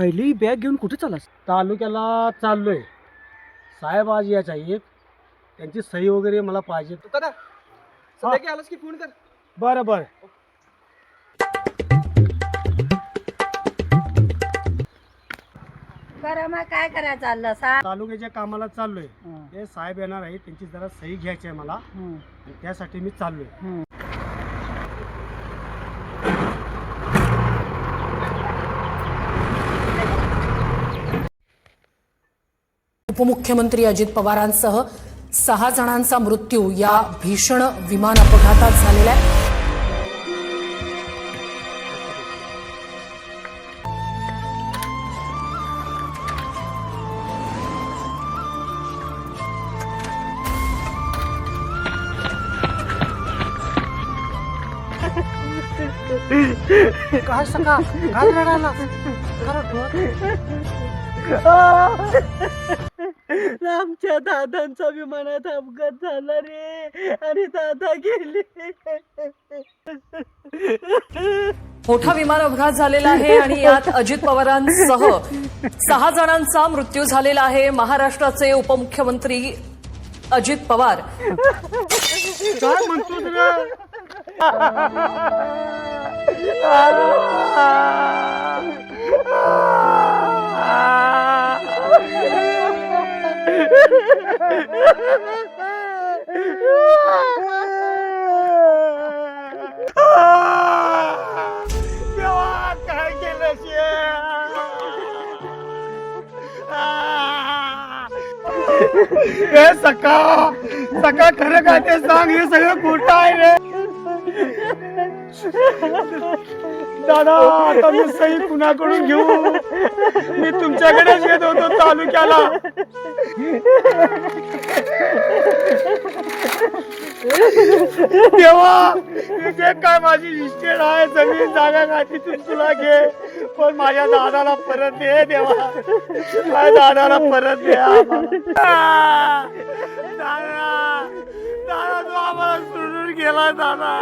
आईली बॅग घेऊन कुठे चालास? तालुक्याला चाललोय. साहेब आज यायचा आहेत, त्यांची सही वगैरे मला पाहिजे. तू कदा संध्याकाळी आलास की फोन कर. बरं बरं. बरं मग काय करायचं चाललं सा तालुक्याच्या कामाला चाललोय. ते साहेब येणार आहेत, त्यांची जरा सही घ्यायची आहे मला, आणि त्यासाठी मी चाललोय. उपमुख्यमंत्री अजित पवारांसह 6 जणांचा मृत्यू या भीषण विमान अपघातात झालेला आहे. काय सका काय रडायला? आमच्या दादांचा विमानात अपघात झाला रे आणि दादा गेले. मोठा विमान अपघात झालेला आहे आणि यात अजित पवारांसह 6 जणांचा मृत्यू झालेला आहे. महाराष्ट्राचे उपमुख्यमंत्री अजित पवार काय म्हणतोस रे? देवा काय केलं हे सका सका खरं काय ते सांग. हे सगळं खोटं आहे रे दादा. आता मी सही कुणाकडून घेऊ? मी तुमच्याकडेच येत होतो तालुक्याला. देवा जे काय माझी इस्टेट आहे, जमीन जागा काय तिथून तुला घे, पण माझ्या दादाला परत दे देवा. माझ्या दादाला परत दे. दादा दादा तू आम्हाला सोडून गेला दादा.